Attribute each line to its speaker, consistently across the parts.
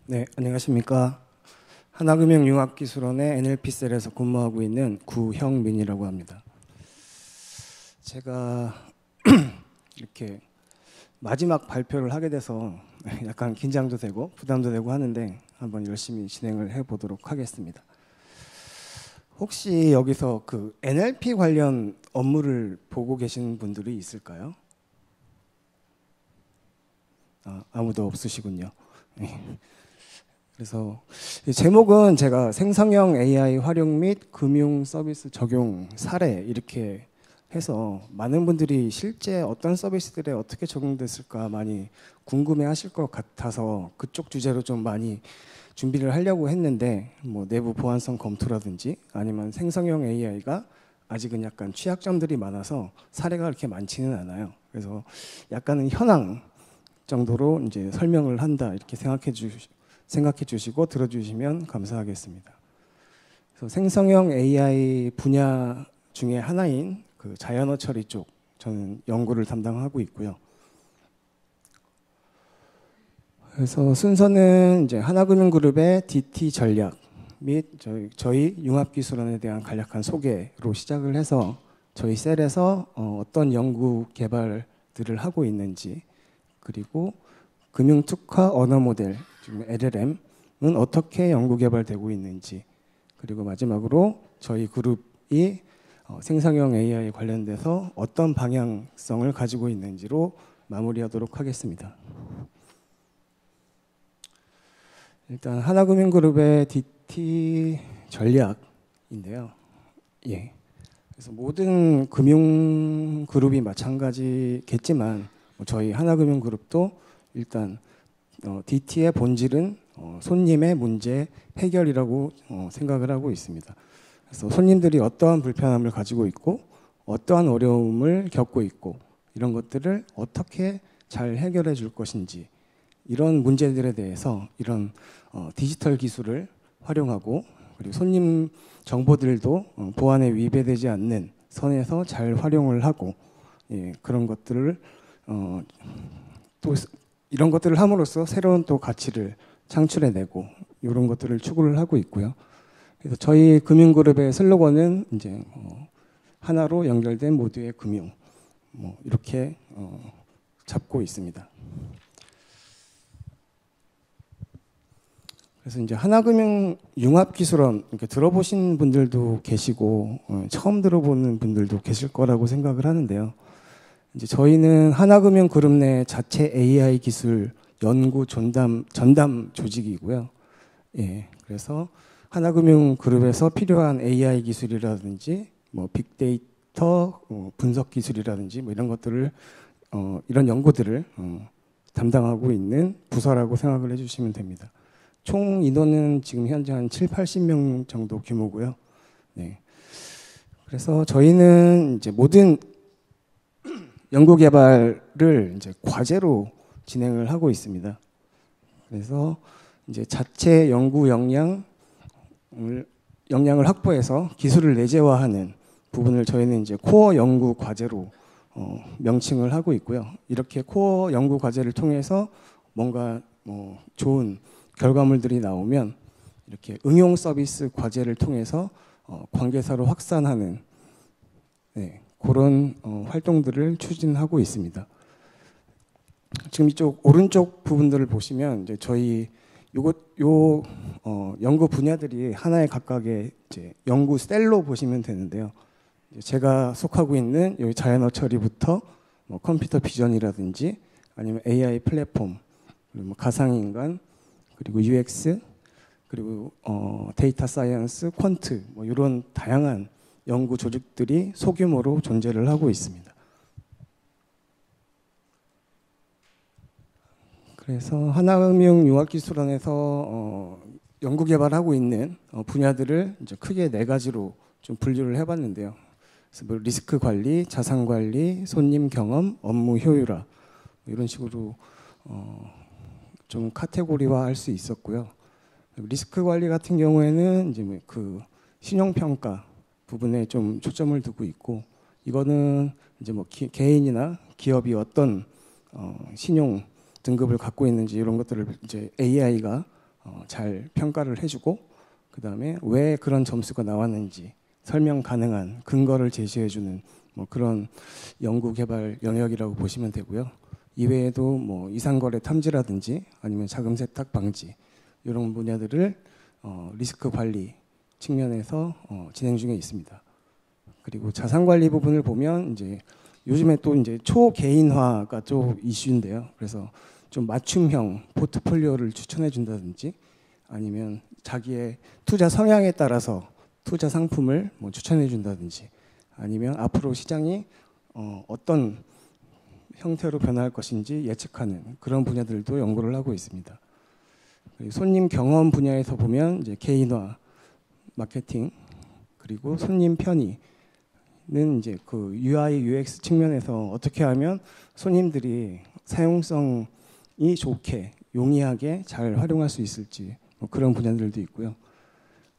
Speaker 1: 네, 안녕하십니까. 하나금융융합기술원의 NLP셀에서 근무하고 있는 구형민이라고 합니다. 제가 이렇게 마지막 발표를 하게 돼서 약간 긴장도 되고 부담도 되고 하는데 한번 열심히 진행을 해보도록 하겠습니다. 혹시 여기서 그 NLP 관련 업무를 보고 계신 분들이 있을까요? 아무도 없으시군요. 그래서 제목은 제가 생성형 AI 활용 및 금융 서비스 적용 사례 이렇게 해서 많은 분들이 실제 어떤 서비스들에 어떻게 적용됐을까 많이 궁금해 하실 것 같아서 그쪽 주제로 좀 많이 준비를 하려고 했는데 뭐 내부 보안성 검토라든지 아니면 생성형 AI가 아직은 약간 취약점들이 많아서 사례가 그렇게 많지는 않아요. 그래서 약간은 현황 정도로 이제 설명을 한다 이렇게 생각해 주시고 들어주시면 감사하겠습니다. 그래서 생성형 AI 분야 중에 하나인 그 자연어 처리 쪽 저는 연구를 담당하고 있고요. 그래서 순서는 이제 하나금융그룹의 DT 전략 및 저희 융합기술원에 대한 간략한 소개로 시작을 해서 저희 셀에서 어떤 연구 개발들을 하고 있는지 그리고 금융특화 언어 모델, 지금 LLM은 어떻게 연구 개발되고 있는지 그리고 마지막으로 저희 그룹이 생성형 AI 관련돼서 어떤 방향성을 가지고 있는지로 마무리하도록 하겠습니다. 일단 하나금융그룹의 DT 전략인데요. 예. 그래서 모든 금융그룹이 마찬가지겠지만 저희 하나금융그룹도 일단 DT의 본질은 손님의 문제 해결이라고 생각을 하고 있습니다. 그래서 손님들이 어떠한 불편함을 가지고 있고 어떠한 어려움을 겪고 있고 이런 것들을 어떻게 잘 해결해 줄 것인지 이런 문제들에 대해서 이런 디지털 기술을 활용하고 그리고 손님 정보들도 보안에 위배되지 않는 선에서 잘 활용을 하고 그런 것들을 또 이런 것들을 함으로써 새로운 또 가치를 창출해내고 이런 것들을 추구를 하고 있고요. 그래서 저희 금융그룹의 슬로건은 이제 하나로 연결된 모두의 금융 이렇게 잡고 있습니다. 그래서 이제 하나금융 융합기술원 이렇게 들어보신 분들도 계시고 처음 들어보는 분들도 계실 거라고 생각을 하는데요. 이제 저희는 하나금융그룹 내 자체 AI 기술 연구 전담 조직이고요. 예, 그래서 하나금융그룹에서 필요한 AI 기술이라든지 뭐 빅데이터 분석 기술이라든지 뭐 이런 것들을 이런 연구들을 담당하고 있는 부서라고 생각을 해주시면 됩니다. 총 인원은 지금 현재 한 7, 80명 정도 규모고요. 네. 그래서 저희는 이제 모든 연구 개발을 이제 과제로 진행을 하고 있습니다. 그래서 이제 자체 연구 역량을 확보해서 기술을 내재화하는 부분을 저희는 이제 코어 연구 과제로 명칭을 하고 있고요. 이렇게 코어 연구 과제를 통해서 뭔가 좋은 결과물들이 나오면 이렇게 응용 서비스 과제를 통해서 관계사로 확산하는 그런 활동들을 추진하고 있습니다. 지금 이쪽 오른쪽 부분들을 보시면 이제 저희 연구 분야들이 하나의 각각의 이제 연구 셀로 보시면 되는데요. 제가 속하고 있는 여기 자연어 처리부터 컴퓨터 비전이라든지 아니면 AI 플랫폼, 그리고 가상인간, 그리고 UX, 그리고 데이터 사이언스, 퀀트 이런 다양한 연구 조직들이 소규모로 존재를 하고 있습니다. 그래서 하나금융융합기술원에서 연구 개발하고 있는 분야들을 이제 크게 4가지로 좀 분류를 해봤는데요. 그래서 뭐 리스크 관리, 자산 관리, 손님 경험, 업무 효율화 이런 식으로 좀 카테고리화할 수 있었고요. 리스크 관리 같은 경우에는 이제 그 신용 평가 부분에 좀 초점을 두고 있고 이거는 이제 뭐 개인이나 기업이 어떤 신용 등급을 갖고 있는지 이런 것들을 이제 AI가 잘 평가를 해주고 그 다음에 왜 그런 점수가 나왔는지 설명 가능한 근거를 제시해주는 뭐 그런 연구 개발 영역이라고 보시면 되고요. 이외에도 뭐 이상거래 탐지라든지 아니면 자금 세탁 방지 이런 분야들을 리스크 관리 측면에서 진행 중에 있습니다. 그리고 자산 관리 부분을 보면 이제 요즘에 또 이제 초개인화가 좀 이슈인데요. 그래서 좀 맞춤형 포트폴리오를 추천해 준다든지 아니면 자기의 투자 성향에 따라서 투자 상품을 뭐 추천해 준다든지 아니면 앞으로 시장이 어떤 형태로 변화할 것인지 예측하는 그런 분야들도 연구를 하고 있습니다. 손님 경험 분야에서 보면 이제 개인화, 마케팅 그리고 손님 편의는 이제 그 UI, UX 측면에서 어떻게 하면 손님들이 사용성이 좋게 용이하게 잘 활용할 수 있을지 뭐 그런 분야들도 있고요.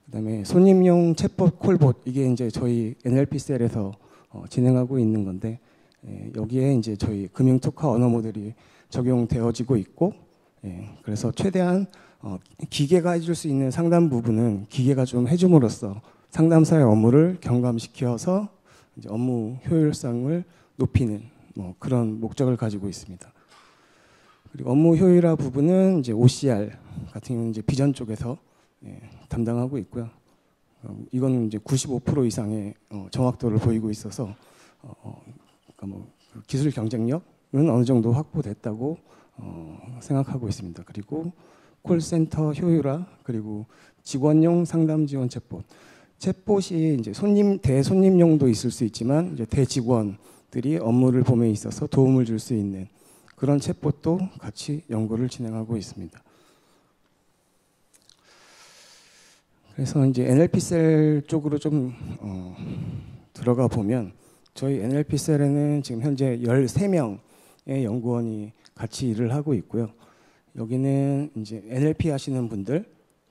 Speaker 1: 그다음에 손님용 챗봇, 콜봇 이게 이제 저희 NLP셀에서 진행하고 있는 건데 여기에 이제 저희 금융 특화 언어 모델이 적용되어지고 있고 그래서 최대한 기계가 해줄 수 있는 상담 부분은 기계가 좀 해줌으로써 상담사의 업무를 경감시켜서 이제 업무 효율성을 높이는 뭐 그런 목적을 가지고 있습니다. 그리고 업무 효율화 부분은 이제 OCR 같은 경우는 이제 비전 쪽에서 담당하고 있고요. 이건 이제 95% 이상의 정확도를 보이고 있어서 그러니까 뭐 기술 경쟁력은 어느 정도 확보됐다고 생각하고 있습니다. 그리고 콜센터 효율화 그리고 직원용 상담 지원 챗봇. 챗봇이 이제 대손님용도 있을 수 있지만 이제 대직원들이 업무를 봄에 있어서 도움을 줄 수 있는 그런 챗봇도 같이 연구를 진행하고 있습니다. 그래서 이제 NLP셀 쪽으로 좀 들어가 보면 저희 NLP셀에는 지금 현재 13명의 연구원이 같이 일을 하고 있고요. 여기는 이제 NLP 하시는 분들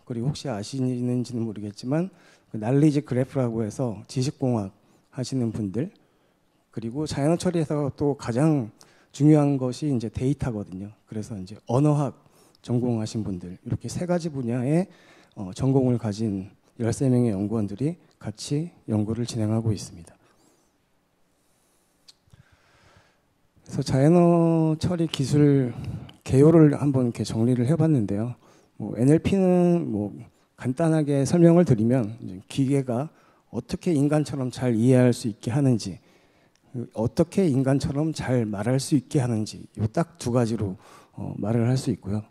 Speaker 1: 그리고 혹시 아시는지는 모르겠지만 그 날리지 그래프라고 해서 지식공학 하시는 분들 그리고 자연어 처리에서 또 가장 중요한 것이 이제 데이터거든요. 그래서 이제 언어학 전공하신 분들 이렇게 세 가지 분야의 전공을 가진 13명의 연구원들이 같이 연구를 진행하고 있습니다. 그래서 자연어 처리 기술 개요를 한번 이렇게 정리를 해봤는데요. 뭐 NLP는 뭐 간단하게 설명을 드리면 이제 기계가 어떻게 인간처럼 잘 이해할 수 있게 하는지, 어떻게 인간처럼 잘 말할 수 있게 하는지 이 딱 두 가지로 말을 할 수 있고요.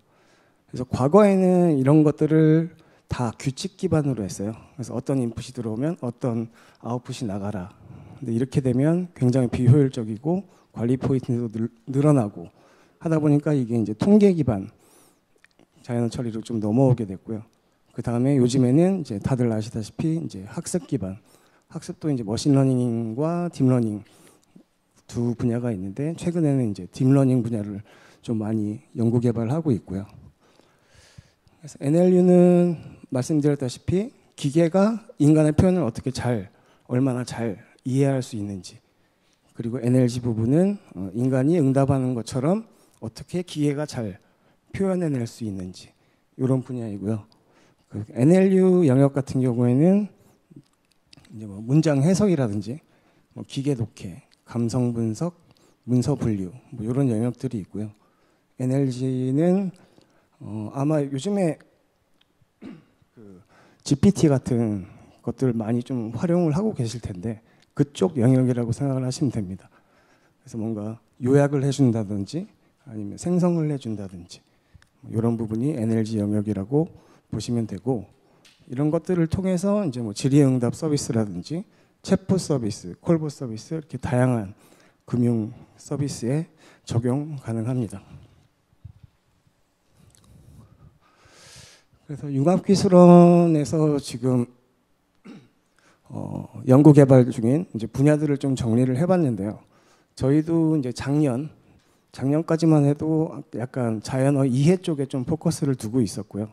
Speaker 1: 그래서 과거에는 이런 것들을 다 규칙 기반으로 했어요. 그래서 어떤 인풋이 들어오면 어떤 아웃풋이 나가라. 근데 이렇게 되면 굉장히 비효율적이고 관리 포인트도 늘어나고 하다 보니까 이게 이제 통계 기반 자연어 처리로 좀 넘어오게 됐고요. 그 다음에 요즘에는 이제 다들 아시다시피 이제 학습 기반, 학습도 이제 머신러닝과 딥러닝 두 분야가 있는데 최근에는 이제 딥러닝 분야를 좀 많이 연구 개발하고 있고요. 그래서 NLU는 말씀드렸다시피 기계가 인간의 표현을 어떻게 얼마나 잘 이해할 수 있는지, 그리고 NLG 부분은 인간이 응답하는 것처럼 어떻게 기계가 잘 표현해낼 수 있는지 이런 분야이고요. 그 NLU 영역 같은 경우에는 이제 뭐 문장 해석이라든지 뭐 기계 독해, 감성 분석, 문서 분류 뭐 이런 영역들이 있고요. NLG는 아마 요즘에 그 GPT 같은 것들 많이 좀 활용을 하고 계실 텐데 그쪽 영역이라고 생각을 하시면 됩니다. 그래서 뭔가 요약을 해준다든지 아니면 생성을 해준다든지 이런 부분이 NLG 영역이라고 보시면 되고, 이런 것들을 통해서 이제 뭐 질의응답 서비스라든지 챗봇 서비스, 콜봇 서비스 이렇게 다양한 금융 서비스에 적용 가능합니다. 그래서 융합기술원에서 지금 연구 개발 중인 이제 분야들을 좀 정리를 해봤는데요. 저희도 이제 작년까지만 해도 약간 자연어 이해 쪽에 좀 포커스를 두고 있었고요.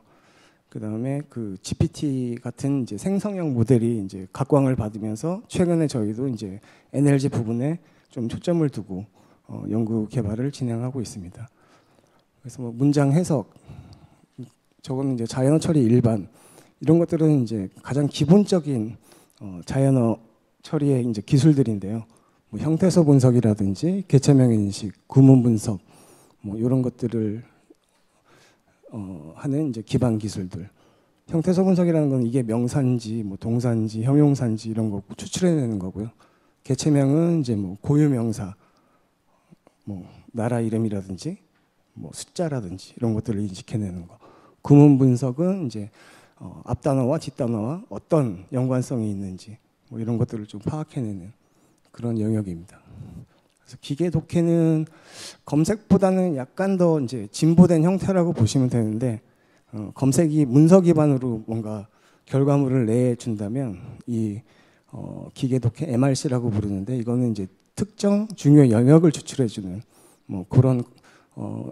Speaker 1: 그 다음에 그 GPT 같은 이제 생성형 모델이 이제 각광을 받으면서 최근에 저희도 이제 NLG 부분에 좀 초점을 두고 연구 개발을 진행하고 있습니다. 그래서 뭐 문장 해석 저거는 이제 자연어 처리 일반 이런 것들은 이제 가장 기본적인 자연어 처리의 이제 기술들인데요. 뭐 형태소 분석이라든지 개체명 인식, 구문 분석 뭐 이런 것들을 하는 이제 기반 기술들. 형태소 분석이라는 건 이게 명사인지 뭐 동사인지 형용사인지 이런 거 추출해내는 거고요. 개체명은 이제 뭐 고유 명사, 뭐 나라 이름이라든지 뭐 숫자라든지 이런 것들을 인식해내는 거. 구문 분석은 이제 앞단어와 뒷단어와 어떤 연관성이 있는지 뭐 이런 것들을 좀 파악해내는 그런 영역입니다. 그래서 기계 독해는 검색보다는 약간 더 이제 진보된 형태라고 보시면 되는데 검색이 문서 기반으로 뭔가 결과물을 내준다면 이 기계 독해 MRC라고 부르는데 이거는 이제 특정 중요 영역을 추출해주는 뭐 그런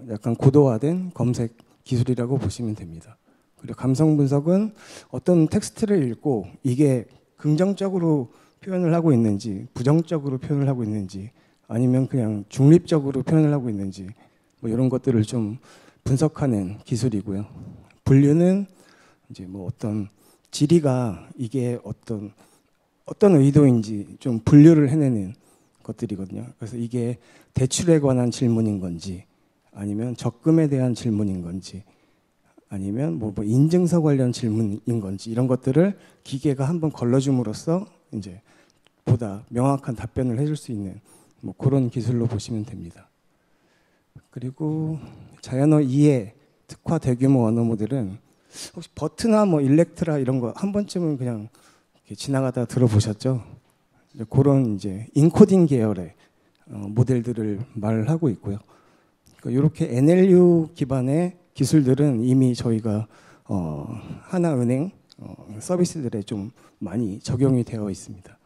Speaker 1: 약간 고도화된 검색 기술이라고 보시면 됩니다. 그리고 감성 분석은 어떤 텍스트를 읽고 이게 긍정적으로 표현을 하고 있는지 부정적으로 표현을 하고 있는지 아니면 그냥 중립적으로 표현을 하고 있는지 뭐 이런 것들을 좀 분석하는 기술이고요. 분류는 이제 뭐 어떤 지리가 이게 어떤 의도인지 좀 분류를 해내는 것들이거든요. 그래서 이게 대출에 관한 질문인 건지 아니면 적금에 대한 질문인 건지 아니면 뭐 인증서 관련 질문인 건지 이런 것들을 기계가 한번 걸러줌으로써 이제 보다 명확한 답변을 해줄 수 있는 뭐 그런 기술로 보시면 됩니다. 그리고 자연어 이해 특화 대규모 언어 모델은 혹시 버트나 뭐 일렉트라 이런 거 한 번쯤은 그냥 지나가다 들어보셨죠? 그런 이제 인코딩 계열의 모델들을 말하고 있고요. 그러니까 이렇게 NLU 기반의 기술들은 이미 저희가 하나은행 서비스들에 좀 많이 적용이 되어 있습니다.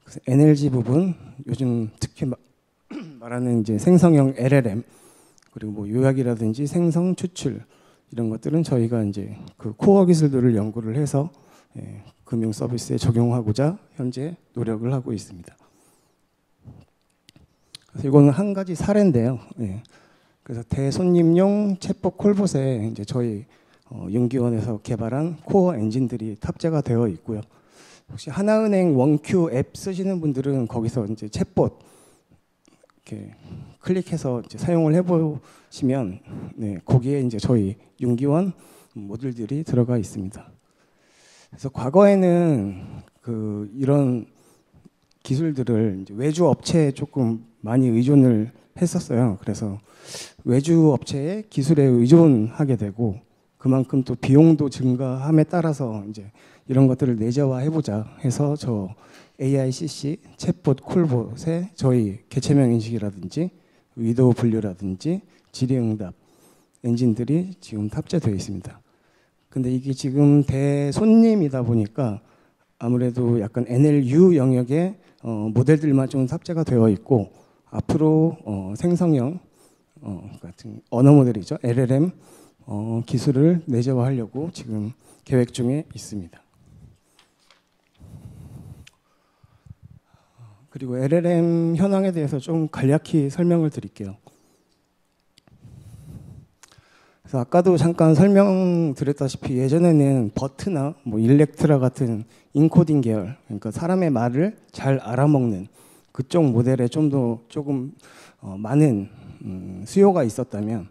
Speaker 1: 그래서 NLG 부분 요즘 특히 말하는 이제 생성형 LLM 그리고 뭐 요약이라든지 생성 추출 이런 것들은 저희가 이제 그 코어 기술들을 연구를 해서 금융 서비스에 적용하고자 현재 노력을 하고 있습니다. 그래서 이거는 한 가지 사례인데요. 그래서 대손님용 챗봇 콜봇에 이제 저희 윤기원에서 개발한 코어 엔진들이 탑재가 되어 있고요. 혹시 하나은행 원큐 앱 쓰시는 분들은 거기서 이제 챗봇 이렇게 클릭해서 이제 사용을 해보시면 거기에 이제 저희 윤기원 모듈들이 들어가 있습니다. 그래서 과거에는 이런 기술들을 이제 외주 업체에 조금 많이 의존을 했었어요. 그래서 외주 업체의 기술에 의존하게 되고 그만큼 또 비용도 증가함에 따라서 이제 이런 것들을 내재화해보자 해서 저 AICC 챗봇 콜봇에 저희 개체명 인식이라든지 의도 분류라든지 질의응답 엔진들이 지금 탑재되어 있습니다. 근데 이게 지금 대손님이다 보니까 아무래도 약간 NLU 영역의 모델들만 좀 탑재가 되어 있고 앞으로 생성형 같은 언어 모델이죠. LLM 기술을 내재화하려고 지금 계획 중에 있습니다. 그리고 LLM 현황에 대해서 좀 간략히 설명을 드릴게요. 그래서 아까도 잠깐 설명드렸다시피 예전에는 버트나 뭐 일렉트라 같은 인코딩 계열, 그러니까 사람의 말을 잘 알아먹는 그쪽 모델에 조금 많은 수요가 있었다면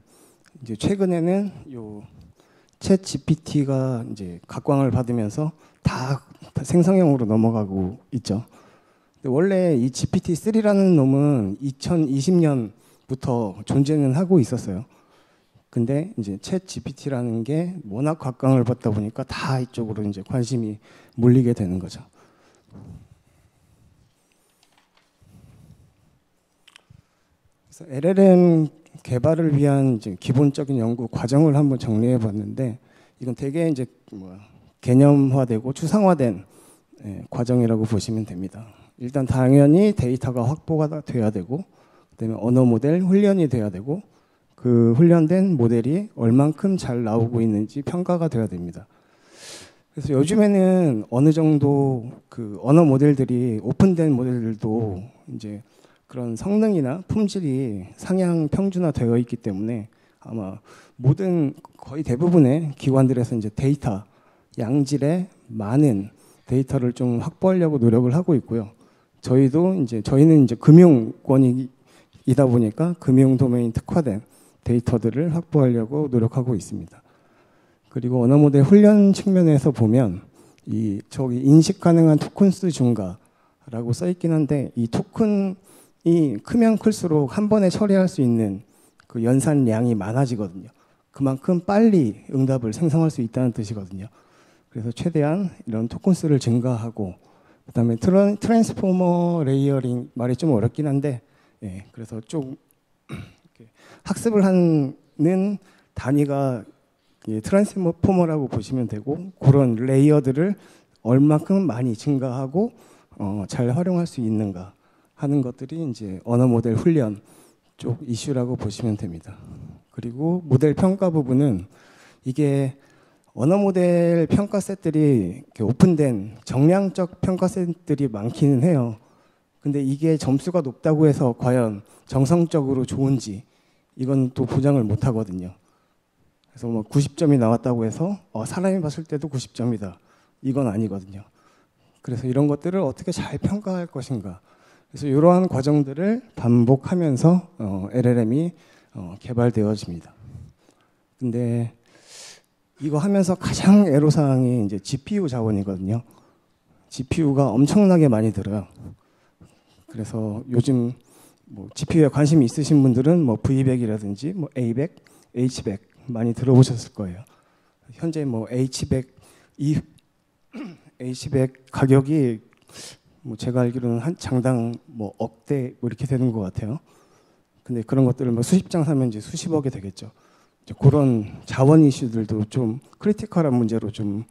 Speaker 1: 이제 최근에는 요 챗 GPT가 이제 각광을 받으면서 다 생성형으로 넘어가고 있죠. 근데 원래 이 GPT-3라는 놈은 2020년부터 존재는 하고 있었어요. 근데 이제 챗 GPT라는 게 워낙 각광을 받다 보니까 다 이쪽으로 이제 관심이 몰리게 되는 거죠. 그래서 LLM 개발을 위한 이제 기본적인 연구 과정을 한번 정리해 봤는데 이건 되게 이제 개념화되고 추상화된 과정이라고 보시면 됩니다. 일단 당연히 데이터가 확보가 돼야 되고 그다음에 언어 모델 훈련이 돼야 되고 그 훈련된 모델이 얼만큼 잘 나오고 있는지 평가가 돼야 됩니다. 그래서 요즘에는 어느 정도 그 언어 모델들이 오픈된 모델들도 이제 그런 성능이나 품질이 상향 평준화 되어 있기 때문에 아마 모든 거의 대부분의 기관들에서 이제 데이터 양질의 많은 데이터를 좀 확보하려고 노력을 하고 있고요. 저희는 이제 금융권이다 보니까 금융 도메인 특화된 데이터들을 확보하려고 노력하고 있습니다. 그리고 언어 모델 훈련 측면에서 보면 저기 인식 가능한 토큰수 증가라고 써 있긴 한데, 이 토큰이 크면 클수록 한 번에 처리할 수 있는 그 연산량이 많아지거든요. 그만큼 빨리 응답을 생성할 수 있다는 뜻이거든요. 그래서 최대한 이런 토큰수를 증가하고, 그다음에 트랜스포머 레이어링, 말이 좀 어렵긴 한데, 그래서 좀 학습을 하는 단위가 트랜스포머라고 보시면 되고, 그런 레이어들을 얼마큼 많이 증가하고 잘 활용할 수 있는가 하는 것들이 이제 언어 모델 훈련 쪽 이슈라고 보시면 됩니다. 그리고 모델 평가 부분은 이게 언어 모델 평가 셋들이 오픈된 정량적 평가 셋들이 많기는 해요. 근데 이게 점수가 높다고 해서 과연 정성적으로 좋은지 이건 또 보장을 못 하거든요. 그래서 뭐 90점이 나왔다고 해서 사람이 봤을 때도 90점이다. 이건 아니거든요. 그래서 이런 것들을 어떻게 잘 평가할 것인가. 그래서 이러한 과정들을 반복하면서 LLM이 개발되어집니다. 근데 이거 하면서 가장 애로사항이 이제 GPU 자원이거든요. GPU가 엄청나게 많이 들어요. 그래서 요즘 뭐 GPU에 관심이 있으신 분들은 뭐 V100이라든지 뭐 A100, H100 많이 들어보셨을 거예요. 현재 뭐 H100 가격이 뭐 제가 알기로는 한 장당 뭐 억대 뭐 이렇게 되는 것 같아요. 근데 그런 것들을 뭐 수십 장 사면 이제 수십억이 되겠죠. 이제 그런 자원 이슈들도 좀 크리티컬한 문제로 좀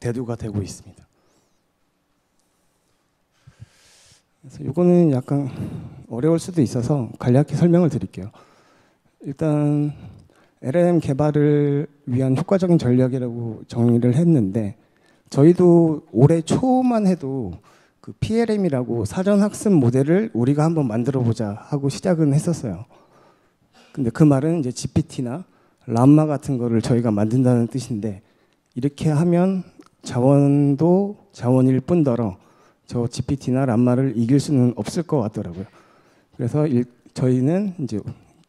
Speaker 1: 대두가 되고 있습니다. 그래서 이거는 약간 어려울 수도 있어서 간략히 설명을 드릴게요. 일단 LLM 개발을 위한 효과적인 전략이라고 정리를 했는데, 저희도 올해 초만 해도 그 PLM이라고 사전학습 모델을 우리가 한번 만들어 보자 하고 시작은 했었어요. 근데 그 말은 이제 GPT나 람마 같은 거를 저희가 만든다는 뜻인데, 이렇게 하면 자원도 자원일 뿐더러 저 GPT나 람마를 이길 수는 없을 것 같더라고요. 그래서 저희는 이제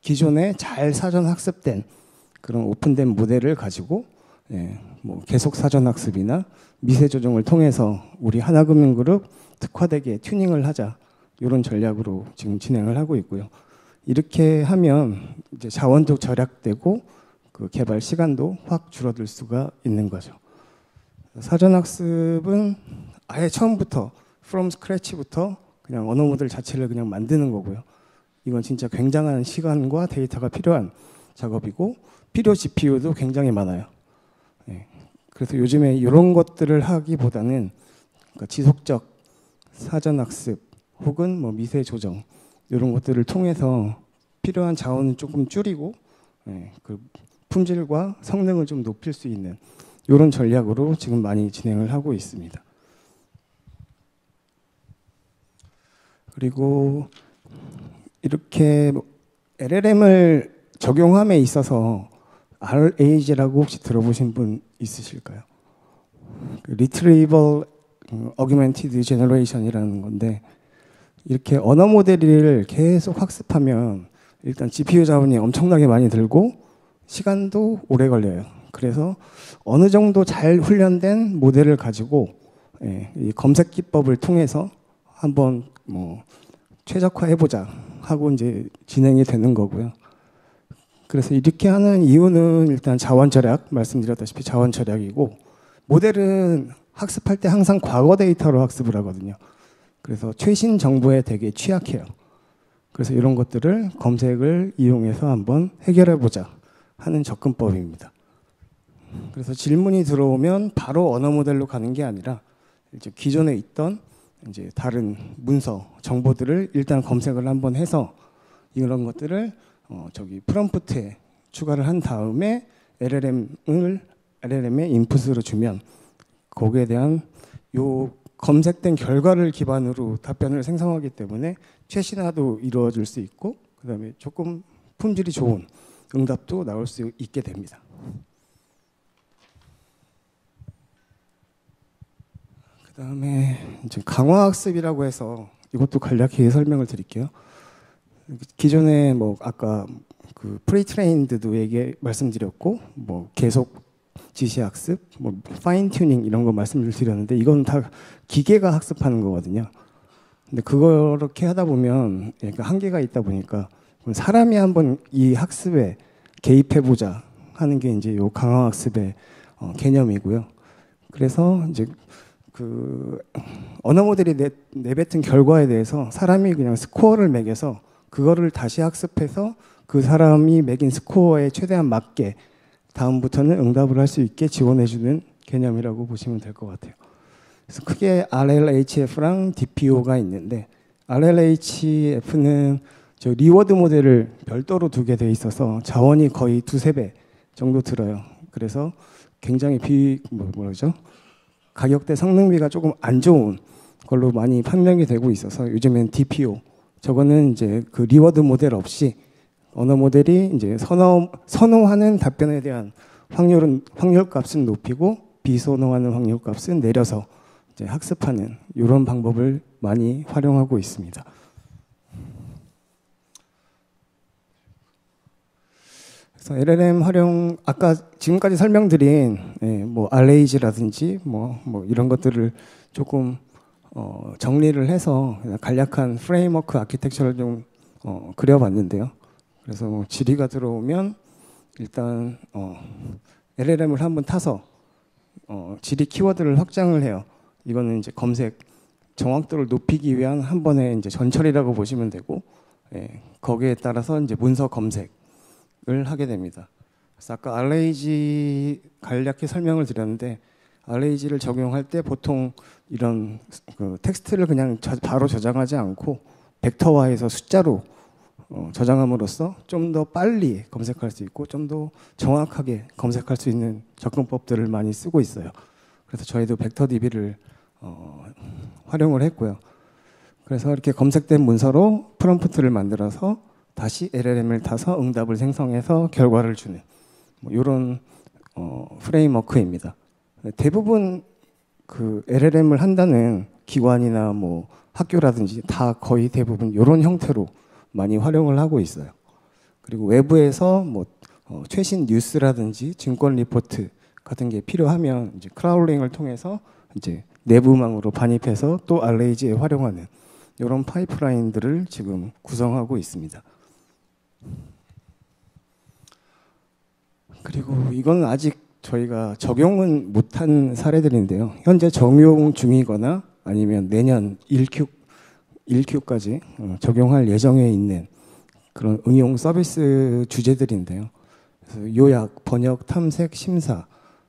Speaker 1: 기존에 잘 사전 학습된 그런 오픈된 모델을 가지고 뭐 계속 사전 학습이나 미세 조정을 통해서 우리 하나금융그룹 특화되게 튜닝을 하자, 이런 전략으로 지금 진행을 하고 있고요. 이렇게 하면 이제 자원도 절약되고 그 개발 시간도 확 줄어들 수가 있는 거죠. 사전 학습은 아예 처음부터 from scratch부터 그냥 언어 모델 자체를 그냥 만드는 거고요. 이건 진짜 굉장한 시간과 데이터가 필요한 작업이고, 필요 GPU도 굉장히 많아요. 그래서 요즘에 이런 것들을 하기보다는 그러니까 지속적 사전 학습 혹은 뭐 미세 조정, 이런 것들을 통해서 필요한 자원을 조금 줄이고 그 품질과 성능을 좀 높일 수 있는 이런 전략으로 지금 많이 진행을 하고 있습니다. 그리고 이렇게 LLM을 적용함에 있어서 RAG라고 혹시 들어보신 분 있으실까요? Retrieval Augmented Generation이라는 건데, 이렇게 언어 모델을 계속 학습하면 일단 GPU 자원이 엄청나게 많이 들고 시간도 오래 걸려요. 그래서 어느 정도 잘 훈련된 모델을 가지고 이 검색 기법을 통해서 한번 뭐 최적화해보자 하고 이제 진행이 되는 거고요. 그래서 이렇게 하는 이유는 일단 자원 절약, 말씀드렸다시피 자원 절약이고, 모델은 학습할 때 항상 과거 데이터로 학습을 하거든요. 그래서 최신 정보에 되게 취약해요. 그래서 이런 것들을 검색을 이용해서 한번 해결해보자 하는 접근법입니다. 그래서 질문이 들어오면 바로 언어 모델로 가는 게 아니라 이제 기존에 있던 이제 다른 문서 정보들을 일단 검색을 한번 해서 이런 것들을 저기 프롬프트에 추가를 한 다음에 LLM에 인풋으로 주면 거기에 대한 요 검색된 결과를 기반으로 답변을 생성하기 때문에 최신화도 이루어질 수 있고, 그다음에 조금 품질이 좋은 응답도 나올 수 있게 됩니다. 그다음에 이제 강화학습이라고 해서 이것도 간략히 설명을 드릴게요. 기존에 뭐 아까 그 프리트레인드도 말씀드렸고 뭐 계속 지시학습, 뭐 파인 튜닝 이런 거 말씀을 드렸는데 이건 다 기계가 학습하는 거거든요. 근데 그렇게 하다 보면 한계가 있다 보니까 사람이 한번 이 학습에 개입해 보자 하는 게 이제 요 강화학습의 개념이고요. 그래서 이제 그 언어 모델이 내뱉은 결과에 대해서 사람이 그냥 스코어를 매겨서 그거를 다시 학습해서 그 사람이 매긴 스코어에 최대한 맞게 다음부터는 응답을 할 수 있게 지원해주는 개념이라고 보시면 될 것 같아요. 그래서 크게 RLHF랑 DPO가 있는데 RLHF는 저 리워드 모델을 별도로 두게 돼 있어서 자원이 거의 2~3배 정도 들어요. 그래서 굉장히 뭐죠? 가격대 성능비가 조금 안 좋은 걸로 많이 판명이 되고 있어서 요즘엔 DPO 저거는 이제 그 리워드 모델 없이 언어 모델이 이제 선호하는 답변에 대한 확률값은 높이고 비선호하는 확률값은 내려서 이제 학습하는 이런 방법을 많이 활용하고 있습니다. 그래서 LLM 활용 아까 지금까지 설명드린 뭐 RAG라든지 뭐 이런 것들을 조금 정리를 해서 간략한 프레임워크 아키텍처를 좀 그려봤는데요. 그래서 뭐 질의가 들어오면 일단 LLM을 한번 타서 질의 키워드를 확장을 해요. 이거는 이제 검색 정확도를 높이기 위한 한 번의 이제 전철이라고 보시면 되고, 거기에 따라서 이제 문서 검색을 하게 됩니다. 그래서 아까 RAG 간략히 설명을 드렸는데 RAG를 적용할 때 보통 이런 그 텍스트를 그냥 바로 저장하지 않고 벡터화해서 숫자로 저장함으로써 좀 더 빨리 검색할 수 있고 좀 더 정확하게 검색할 수 있는 접근법들을 많이 쓰고 있어요. 그래서 저희도 벡터DB를 활용을 했고요. 그래서 이렇게 검색된 문서로 프롬프트를 만들어서 다시 LLM을 타서 응답을 생성해서 결과를 주는 뭐 이런 프레임워크입니다. 대부분 그 LLM을 한다는 기관이나 뭐 학교라든지 다 거의 대부분 이런 형태로 많이 활용을 하고 있어요. 그리고 외부에서 뭐 최신 뉴스라든지 증권 리포트 같은 게 필요하면 이제 크라울링을 통해서 이제 내부망으로 반입해서 또 RAG에 활용하는 이런 파이프라인들을 지금 구성하고 있습니다. 그리고 이건 아직 저희가 적용은 못한 사례들인데요. 현재 적용 중이거나 아니면 내년 1Q까지 적용할 예정에 있는 그런 응용 서비스 주제들인데요. 그래서 요약, 번역, 탐색, 심사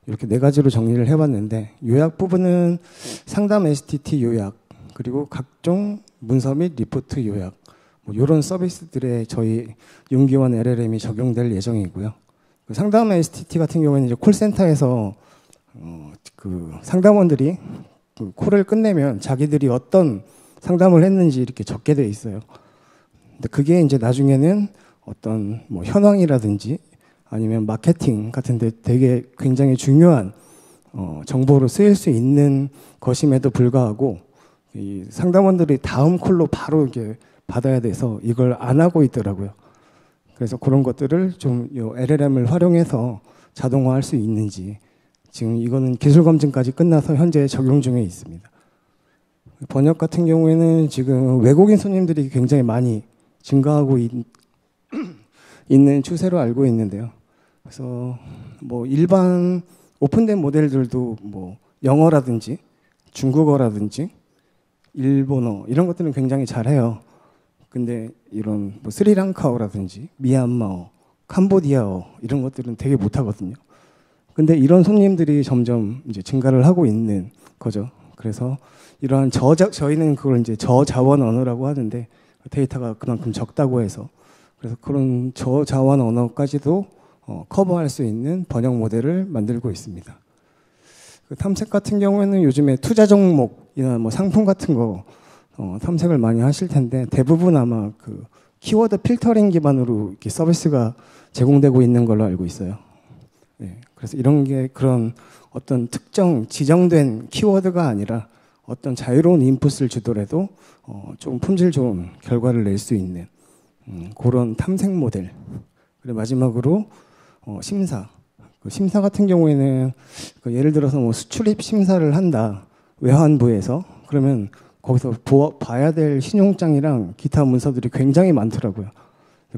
Speaker 1: 이렇게 4가지로 정리를 해봤는데 요약 부분은 상담 STT 요약 그리고 각종 문서 및 리포트 요약 뭐 이런 서비스들에 저희 윤기원 LLM이 적용될 예정이고요. 그 상담 STT 같은 경우에는 이제 콜센터에서 그 상담원들이 그 콜을 끝내면 자기들이 어떤 상담을 했는지 이렇게 적게 돼 있어요. 근데 그게 이제 나중에는 어떤 뭐 현황이라든지 아니면 마케팅 같은데 되게 굉장히 중요한 정보로 쓰일 수 있는 것임에도 불구하고 이 상담원들이 다음 콜로 바로 이렇게 받아야 돼서 이걸 안 하고 있더라고요. 그래서 그런 것들을 좀 LLM을 활용해서 자동화할 수 있는지 지금 이거는 기술 검증까지 끝나서 현재 적용 중에 있습니다. 번역 같은 경우에는 지금 외국인 손님들이 굉장히 많이 증가하고 있는 추세로 알고 있는데요. 그래서 뭐 일반 오픈된 모델들도 뭐 영어라든지 중국어라든지 일본어 이런 것들은 굉장히 잘해요. 근데 이런 뭐 스리랑카어라든지 미얀마어, 캄보디아어 이런 것들은 되게 못하거든요. 근데 이런 손님들이 점점 이제 증가를 하고 있는 거죠. 그래서 이러한 저희는 그걸 이제 저자원 언어라고 하는데 데이터가 그만큼 적다고 해서 그래서 그런 저자원 언어까지도 커버할 수 있는 번역 모델을 만들고 있습니다. 그 탐색 같은 경우에는 요즘에 투자 종목이나 뭐 상품 같은 거 탐색을 많이 하실 텐데 대부분 아마 그 키워드 필터링 기반으로 이렇게 서비스가 제공되고 있는 걸로 알고 있어요. 네, 그래서 이런 게 그런 어떤 특정 지정된 키워드가 아니라 어떤 자유로운 인풋을 주더라도 좀 품질 좋은 결과를 낼 수 있는 그런 탐색 모델. 그리고 마지막으로 심사. 그 심사 같은 경우에는 그 예를 들어서 뭐 수출입 심사를 한다. 외환부에서. 그러면 거기서 봐야 될 신용장이랑 기타 문서들이 굉장히 많더라고요.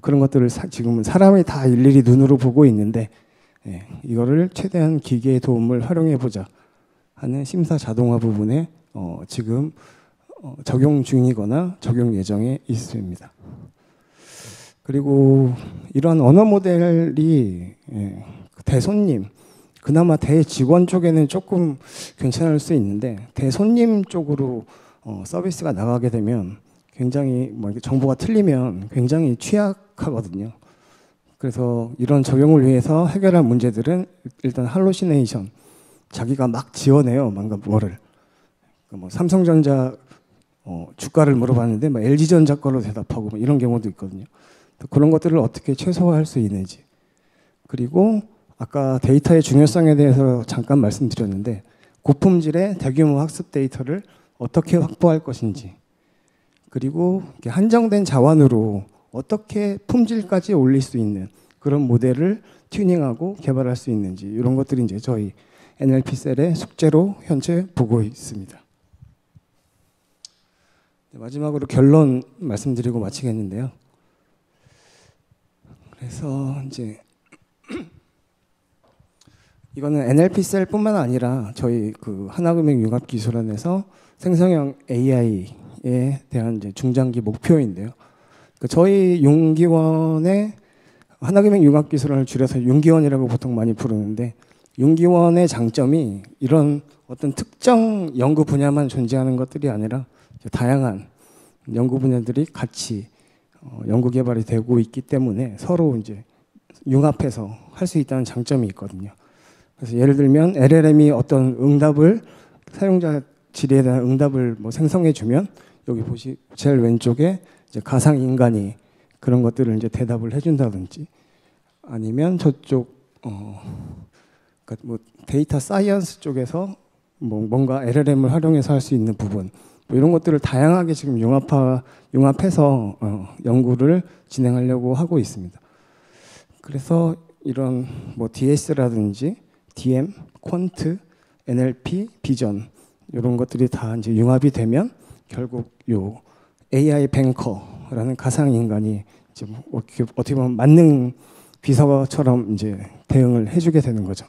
Speaker 1: 그런 것들을 지금은 사람이 다 일일이 눈으로 보고 있는데 이거를 최대한 기계의 도움을 활용해 보자 하는 심사 자동화 부분에 지금 적용 중이거나 적용 예정에 있습니다. 그리고 이런 언어 모델이 대손님, 그나마 대직원 쪽에는 조금 괜찮을 수 있는데 대손님 쪽으로 서비스가 나가게 되면 굉장히 정보가 틀리면 굉장히 취약하거든요. 그래서 이런 적용을 위해서 해결할 문제들은 일단 할로시네이션, 자기가 막 지어내요, 뭔가 뭐를. 뭐 삼성전자 주가를 물어봤는데 뭐 LG전자 거로 대답하고 뭐 이런 경우도 있거든요. 그런 것들을 어떻게 최소화할 수 있는지. 그리고 아까 데이터의 중요성에 대해서 잠깐 말씀드렸는데 고품질의 대규모 학습 데이터를 어떻게 확보할 것인지, 그리고 한정된 자원으로 어떻게 품질까지 올릴 수 있는 그런 모델을 튜닝하고 개발할 수 있는지, 이런 것들이 이제 저희 NLP 셀의 숙제로 현재 보고 있습니다. 마지막으로 결론 말씀드리고 마치겠는데요. 그래서 이제 이거는 NLP 셀뿐만 아니라 저희 그 하나금융융합기술원에서 생성형 AI에 대한 이제 중장기 목표인데요. 저희 융기원의 하나금융융합기술원을 줄여서 융기원이라고 보통 많이 부르는데, 융기원의 장점이 이런 어떤 특정 연구 분야만 존재하는 것들이 아니라 다양한 연구 분야들이 같이 연구 개발이 되고 있기 때문에 서로 이제 융합해서 할 수 있다는 장점이 있거든요. 그래서 예를 들면 LLM이 어떤 응답을, 사용자 질의에 대한 응답을 뭐 생성해 주면 여기 제일 왼쪽에 이제 가상 인간이 그런 것들을 이제 대답을 해준다든지, 아니면 저쪽 그러니까 뭐 데이터 사이언스 쪽에서 뭐 뭔가 LLM을 활용해서 할 수 있는 부분, 뭐 이런 것들을 다양하게 지금 융합해서 연구를 진행하려고 하고 있습니다. 그래서 이런 뭐 DS라든지 DM, 퀀트, NLP, 비전 이런 것들이 다 이제 융합이 되면 결국 요 AI 뱅커라는 가상 인간이 이제 어떻게 보면 만능 비서처럼 이제 대응을 해주게 되는 거죠.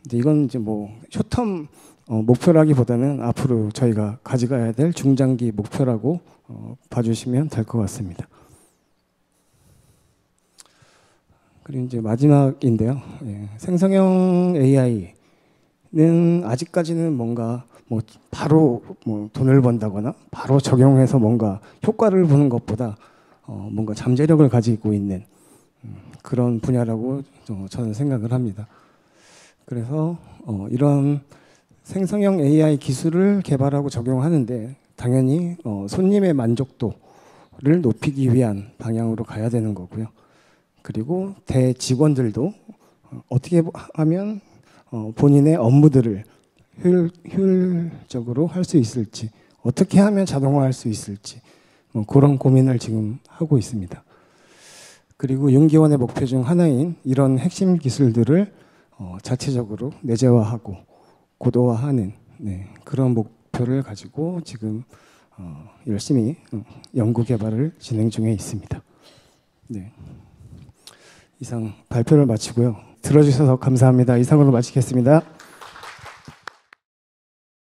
Speaker 1: 근데 이건 이제 뭐 쇼텀 목표라기보다는 앞으로 저희가 가져가야 될 중장기 목표라고 봐주시면 될 것 같습니다. 그리고 이제 마지막인데요. 생성형 AI는 아직까지는 뭔가 뭐 바로 뭐 돈을 번다거나 바로 적용해서 뭔가 효과를 보는 것보다 뭔가 잠재력을 가지고 있는 그런 분야라고 저는 생각을 합니다. 그래서 이런 생성형 AI 기술을 개발하고 적용하는데 당연히 손님의 만족도를 높이기 위한 방향으로 가야 되는 거고요. 그리고 대직원들도 어떻게 하면 본인의 업무들을 효율적으로 할 수 있을지, 어떻게 하면 자동화할 수 있을지 그런 고민을 지금 하고 있습니다. 그리고 융기원의 목표 중 하나인 이런 핵심 기술들을 자체적으로 내재화하고 고도화하는 그런 목표를 가지고 지금 열심히 연구 개발을 진행 중에 있습니다. 네. 이상 발표를 마치고요. 들어주셔서 감사합니다. 이상으로 마치겠습니다.